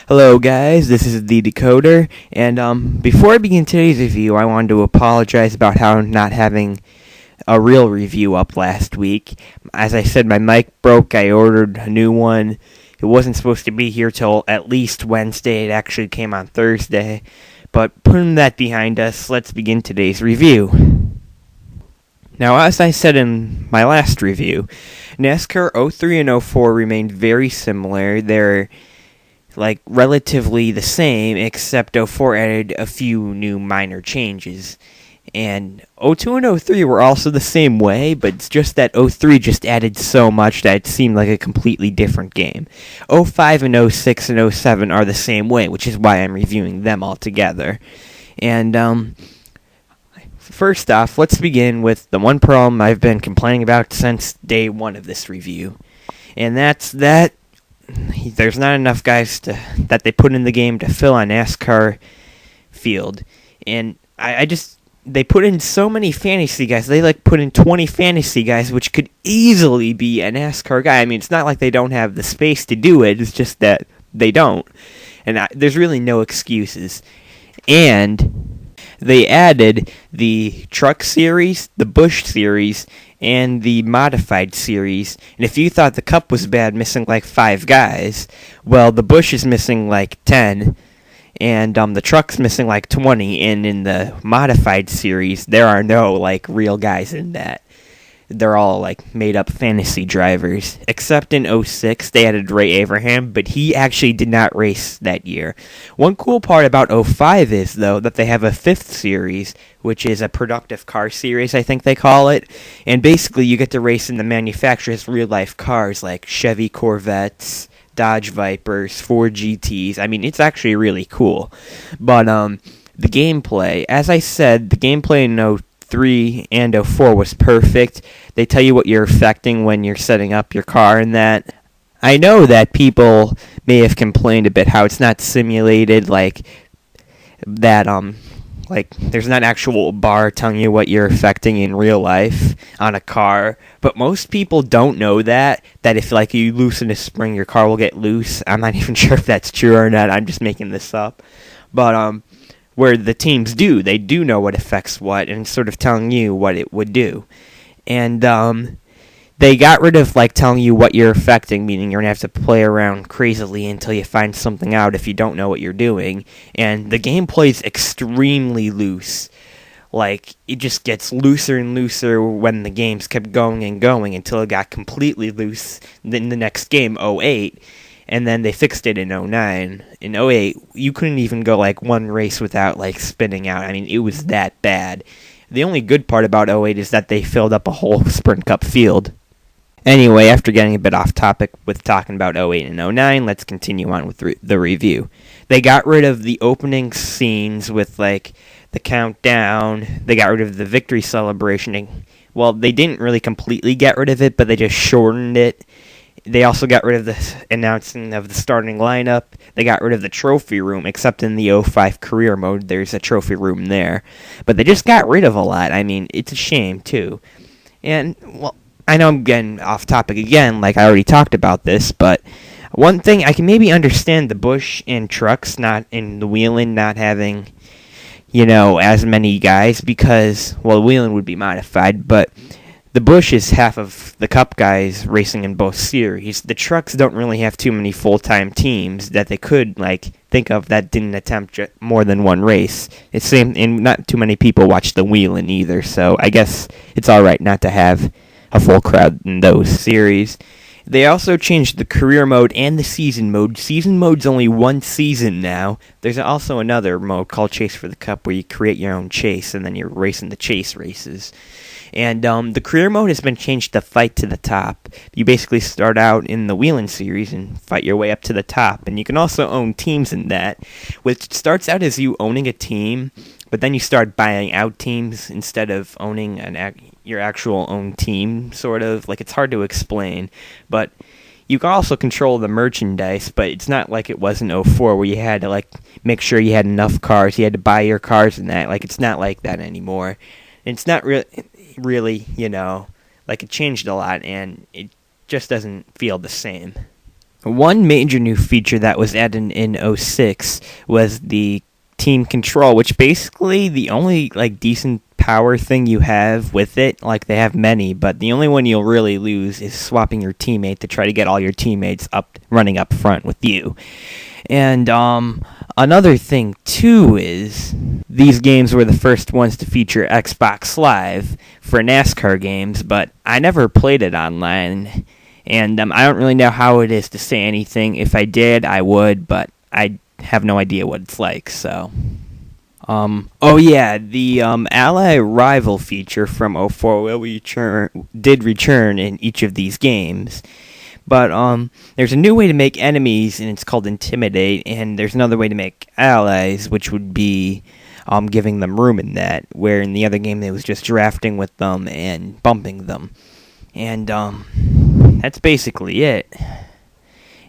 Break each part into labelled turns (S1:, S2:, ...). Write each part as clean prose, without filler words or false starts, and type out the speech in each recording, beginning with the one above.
S1: Hello guys, this is the Decoder, and before I begin today's review, I wanted to apologize about how not having a real review up last week. As I said, my mic broke, I ordered a new one. It wasn't supposed to be here till at least Wednesday, it actually came on Thursday. But putting that behind us, let's begin today's review. Now, as I said in my last review, NASCAR 03 and 04 remained very similar. They're relatively the same, except 04 added a few new minor changes. And 02 and 03 were also the same way, but it's just that 03 just added so much that it seemed like a completely different game. 05 and 06 and 07 are the same way, which is why I'm reviewing them all together. And first off, let's begin with the one problem I've been complaining about since day one of this review. And that's that there's not enough guys that they put in the game to fill a NASCAR field. And they put in so many fantasy guys. They put in 20 fantasy guys, which could easily be a NASCAR guy. I mean, it's not like they don't have the space to do it. It's just that they don't. And there's really no excuses. And they added the Truck Series, the Busch Series, and the Modified Series. And if you thought the Cup was bad, missing 5 guys, well, the Busch is missing 10, and the Truck's missing 20, and in the Modified Series, there are no real guys in that. They're all made-up fantasy drivers. Except in 06, they added Ray Abraham, but he actually did not race that year. One cool part about 05 is, though, that they have a 5th series, which is a productive car series, I think they call it. And basically, you get to race in the manufacturer's real-life cars, like Chevy Corvettes, Dodge Vipers, Ford GTs. I mean, it's actually really cool. But the gameplay, as I said, the gameplay in 03 and 04 was perfect. They tell you what you're affecting when you're setting up your car and that. I know that people may have complained a bit how it's not simulated there's not actual bar telling you what you're affecting in real life on a car. But most people don't know that if you loosen a spring, your car will get loose. I'm not even sure if that's true or not. I'm just making this up. But where the teams they do know what affects what, and sort of telling you what it would do. And they got rid of telling you what you're affecting, meaning you're going to have to play around crazily until you find something out if you don't know what you're doing. And the gameplay's extremely loose. It just gets looser and looser when the games kept going and going until it got completely loose in the next game, 08. And then they fixed it in 09. In 08, you couldn't even go one race without spinning out. I mean, it was that bad. The only good part about 08 is that they filled up a whole Sprint Cup field. Anyway, after getting a bit off topic with talking about 08 and 09, let's continue on with the review. They got rid of the opening scenes with the countdown. They got rid of the victory celebration. Well, they didn't really completely get rid of it, but they just shortened it. They also got rid of the announcing of the starting lineup. They got rid of the trophy room, except in the 05 career mode, there's a trophy room there. But they just got rid of a lot. I mean, it's a shame, too. And, well, I know I'm getting off topic again, I already talked about this, but one thing, I can maybe understand the Busch and Trucks not in the Whelen not having, as many guys, because, well, the Whelen would be modified, but the Busch is half of the Cup guys racing in both series. The Trucks don't really have too many full-time teams that they could, think of that didn't attempt more than one race. It's same, and not too many people watch the Whelen either, so I guess it's alright not to have a full crowd in those series. They also changed the career mode and the season mode. Season mode's only one season now. There's also another mode called Chase for the Cup where you create your own chase and then you're racing the chase races. And the career mode has been changed to fight to the top. You basically start out in the Whelen series and fight your way up to the top. And you can also own teams in that, which starts out as you owning a team, but then you start buying out teams instead of owning your actual own team, sort of. It's hard to explain, but you can also control the merchandise, but it's not like it was in 04 where you had to make sure you had enough cars, you had to buy your cars and that. It's not like that anymore. It's not really, it changed a lot, and it just doesn't feel the same. One major new feature that was added in '06 was the team control, which basically the only like decent power thing you have with it. Like they have many, but the only one you'll really lose is swapping your teammate to try to get all your teammates up running up front with you. And another thing too is these games were the first ones to feature Xbox Live for NASCAR games, but I never played it online. And I don't really know how it is to say anything. If I did, I would, but I have no idea what it's like, so. Oh yeah, the ally rival feature from '04 did return in each of these games. But there's a new way to make enemies, and it's called Intimidate, and there's another way to make allies, which would be giving them room in that, where in the other game it was just drafting with them and bumping them. And that's basically it.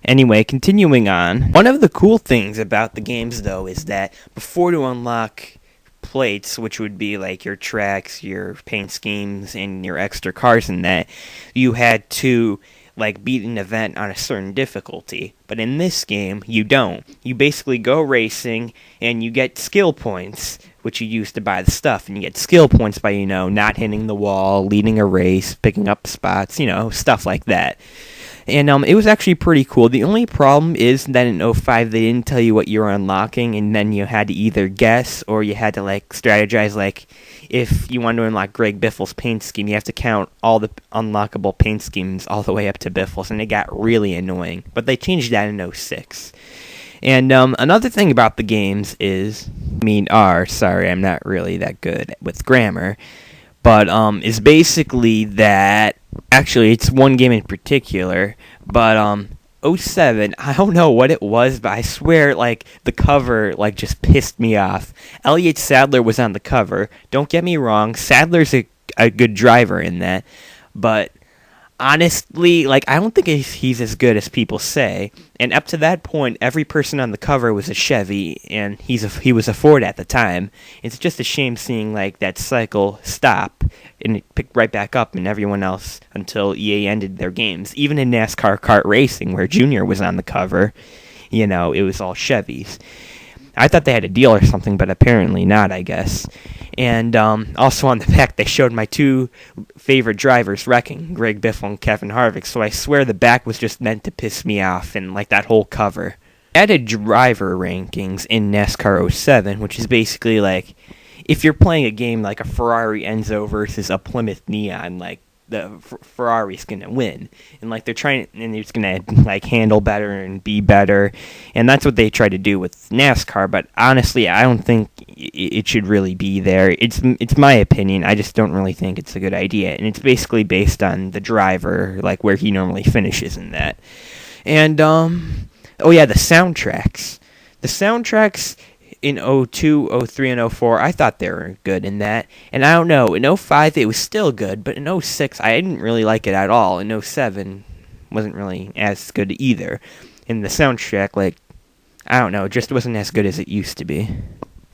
S1: Anyway, continuing on. One of the cool things about the games, though, is that before to unlock plates, which would be like your tracks, your paint schemes, and your extra cars and that, you had to like beat an event on a certain difficulty. But in this game, you don't. You basically go racing, and you get skill points, which you use to buy the stuff. And you get skill points by, not hitting the wall, leading a race, picking up spots, stuff like that. And it was actually pretty cool. The only problem is that in '05 they didn't tell you what you were unlocking, and then you had to either guess or you had to strategize. Like if you wanted to unlock Greg Biffle's paint scheme, you have to count all the unlockable paint schemes all the way up to Biffle's, and it got really annoying. But they changed that in '06. And another thing about the games is, sorry, I'm not really that good with grammar, but is basically that. Actually, it's one game in particular, but '07, I don't know what it was, but I swear, the cover, just pissed me off. Elliott Sadler was on the cover. Don't get me wrong, Sadler's a good driver in that, but honestly, I don't think he's as good as people say. And up to that point, every person on the cover was a Chevy, and he was a Ford at the time. It's just a shame seeing that cycle stop and it picked right back up, and everyone else until EA ended their games. Even in NASCAR kart racing, where Junior was on the cover, it was all Chevys. I thought they had a deal or something, but apparently not, I guess. And also on the back, they showed my two favorite drivers wrecking, Greg Biffle and Kevin Harvick, so I swear the back was just meant to piss me off, and that whole cover. Added driver rankings in NASCAR '07, which is basically if you're playing a game like a Ferrari Enzo versus a Plymouth Neon, the Ferrari's gonna win, and they're trying, and it's gonna handle better and be better, and that's what they try to do with NASCAR. But honestly, I don't think it should really be there. It's my opinion. I just don't really think it's a good idea, and it's basically based on the driver, where he normally finishes in that. And oh yeah, the soundtracks. The soundtracks in '02, '03, and '04, I thought they were good in that. And I don't know, in '05 it was still good, but in '06 I didn't really like it at all. In '07 wasn't really as good either. And the soundtrack, I don't know, it just wasn't as good as it used to be.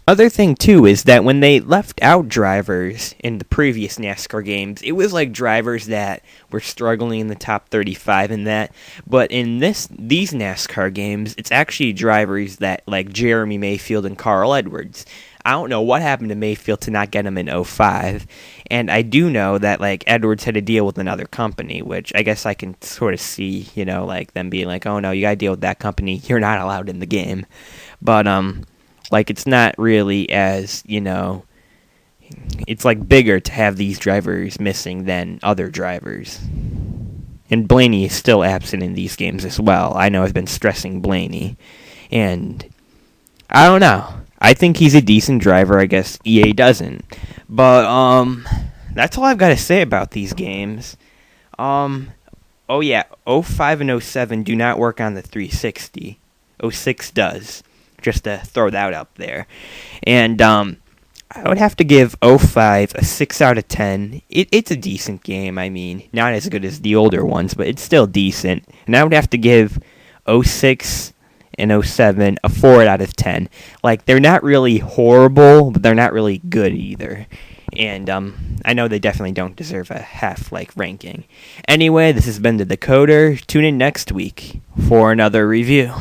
S1: Other thing, too, is that when they left out drivers in the previous NASCAR games, it was drivers that were struggling in the top 35 and that. But in these NASCAR games, it's actually drivers that Jeremy Mayfield and Carl Edwards. I don't know what happened to Mayfield to not get him in '05. And I do know that Edwards had a deal with another company, which I guess I can sort of see, them being oh no, you gotta deal with that company, you're not allowed in the game. But it's not really as, it's bigger to have these drivers missing than other drivers. And Blaney is still absent in these games as well. I know I've been stressing Blaney. And I don't know. I think he's a decent driver. I guess EA doesn't. But that's all I've got to say about these games. Oh yeah, '05 and '07 do not work on the 360. '06 does. Just to throw that up there. And I would have to give '05 a 6 out of 10. It's a decent game, not as good as the older ones, but it's still decent. And I would have to give '06 and '07 a 4 out of 10. They're not really horrible, but they're not really good either. And I know they definitely don't deserve a half ranking. Anyway, this has been the Decoder. Tune in next week for another review.